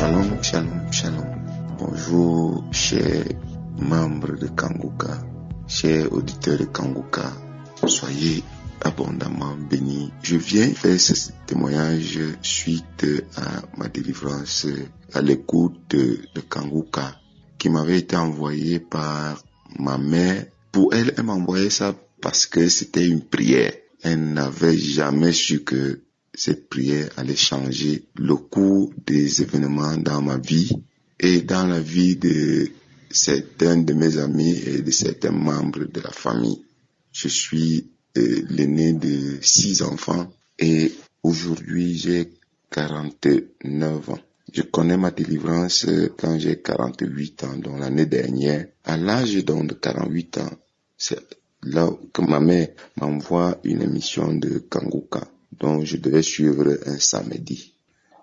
Shalom, shalom, shalom. Bonjour, chers membres de Kanguka, chers auditeurs de Kanguka. Soyez abondamment bénis. Je viens faire ce témoignage suite à ma délivrance à l'écoute de Kanguka qui m'avait été envoyé par ma mère. Pour elle, elle m'envoyait ça parce que c'était une prière. Elle n'avait jamais su que cette prière allait changer le cours des événements dans ma vie et dans la vie de certains de mes amis et de certains membres de la famille. Je suis l'aîné de 6 enfants et aujourd'hui j'ai 49 ans. Je connais ma délivrance quand j'ai 48 ans, donc l'année dernière. À l'âge donc de 48 ans, c'est là que ma mère m'envoie une émission de Kanguka dont je devais suivre un samedi.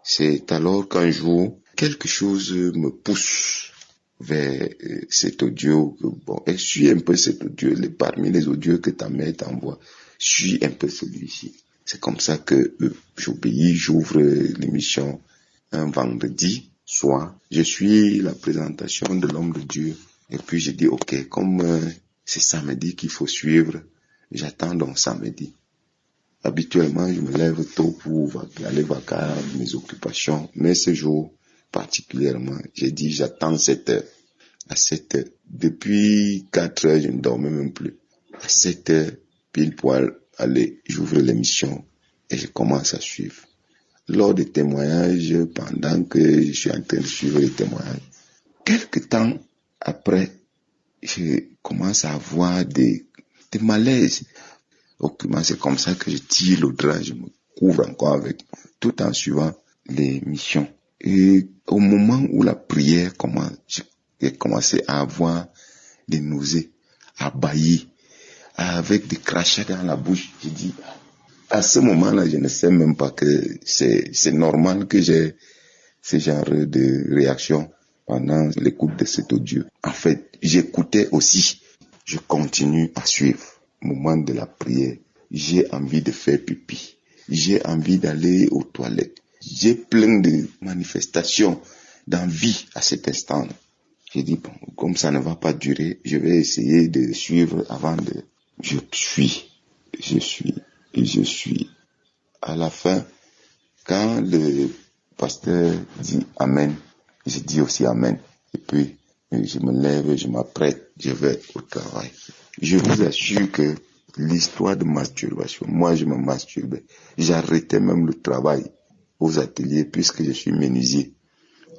C'est alors qu'un jour, quelque chose me pousse vers cet audio. Bon, et suis un peu cet audio, parmi les audios que ta mère t'envoie, suis un peu celui-ci. C'est comme ça que j'obéis, j'ouvre l'émission un vendredi soir. Je suis la présentation de l'homme de Dieu. Et puis je dis, ok, comme c'est samedi qu'il faut suivre, j'attends donc samedi. Habituellement, je me lève tôt pour aller vaquer à mes occupations, mais ce jour particulièrement, j'ai dit j'attends 7 heures. À 7 heures, depuis 4 heures, je ne dormais même plus. À 7 heures, pile poil, allez, j'ouvre l'émission et je commence à suivre. Lors des témoignages, pendant que je suis en train de suivre les témoignages, quelque temps après, je commence à avoir des malaises. Aucunement, c'est comme ça que je tire le drap, je me couvre encore avec, tout en suivant les missions. Et au moment où la prière commence, j'ai commencé à avoir des nausées, à bâillir, avec des crachats dans la bouche. J'ai dit, à ce moment-là, je ne sais même pas que c'est normal que j'ai ce genre de réaction pendant l'écoute de cet audio. En fait, j'écoutais aussi, je continue à suivre. Moment de la prière, j'ai envie de faire pipi, j'ai envie d'aller aux toilettes, j'ai plein de manifestations d'envie à cet instant. J'ai dit, bon, comme ça ne va pas durer, je vais essayer de suivre avant de... Je suis. À la fin, quand le pasteur dit Amen, je dis aussi Amen. Et puis, je me lève, je m'apprête, je vais au travail. Je vous assure que l'histoire de masturbation, moi je me masturbais. J'arrêtais même le travail aux ateliers puisque je suis menuisier.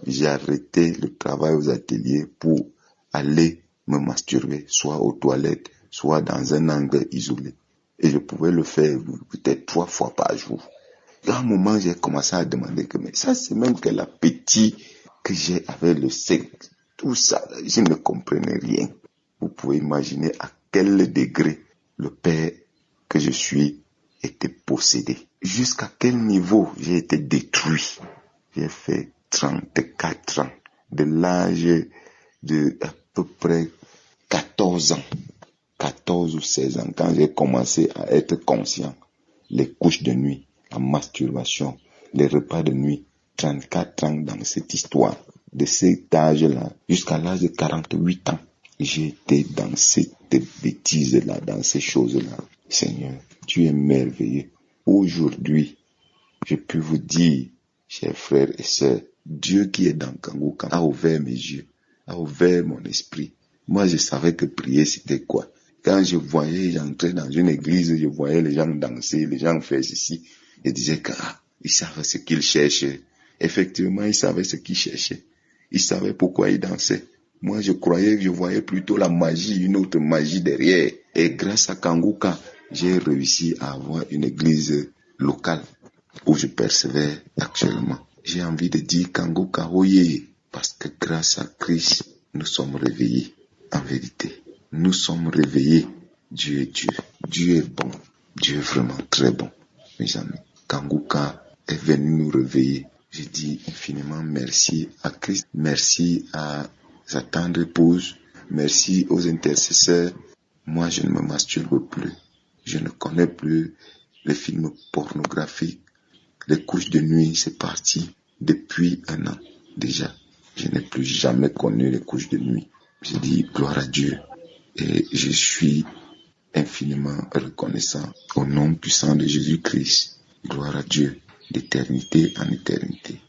J'ai arrêté le travail aux ateliers pour aller me masturber, soit aux toilettes, soit dans un angle isolé. Et je pouvais le faire peut-être 3 fois par jour. Et à un moment, j'ai commencé à demander que, mais ça c'est même quel appétit que j'ai avec le sexe. Tout ça, je ne comprenais rien. Vous pouvez imaginer à quel degré le père que je suis était possédé. Jusqu'à quel niveau j'ai été détruit. J'ai fait 34 ans, de l'âge de à peu près 14 ans, 14 ou 16 ans, quand j'ai commencé à être conscient. Les couches de nuit, la masturbation, les repas de nuit, 34 ans dans cette histoire. De cet âge-là, jusqu'à l'âge de 48 ans, j'ai été dans cette bêtise-là, dans ces choses-là. Seigneur, tu es merveilleux. Aujourd'hui, je peux vous dire, chers frères et sœurs, Dieu qui est dans Kanguka a ouvert mes yeux, a ouvert mon esprit. Moi, je savais que prier, c'était quoi. Quand j'entrais dans une église, je voyais les gens danser, les gens faire ceci. Je disais ils savaient ce qu'ils cherchaient. Effectivement, ils savaient ce qu'ils cherchaient. Ils savaient pourquoi ils dansaient. Moi, je croyais que je voyais plutôt la magie, une autre magie derrière. Et grâce à Kanguka, j'ai réussi à avoir une église locale où je persévère actuellement. J'ai envie de dire Kanguka Oye, parce que grâce à Christ, nous sommes réveillés. En vérité, nous sommes réveillés. Dieu est Dieu. Dieu est bon. Dieu est vraiment très bon. Mes amis, Kanguka est venu nous réveiller. Je dis infiniment merci à Christ. Merci à sa tendre épouse. Merci aux intercesseurs. Moi, je ne me masturbe plus. Je ne connais plus les films pornographiques. Les couches de nuit, c'est parti depuis 1 an. déjà. Je n'ai plus jamais connu les couches de nuit. Je dis gloire à Dieu et je suis infiniment reconnaissant au nom puissant de Jésus-Christ. Gloire à Dieu d'éternité en éternité.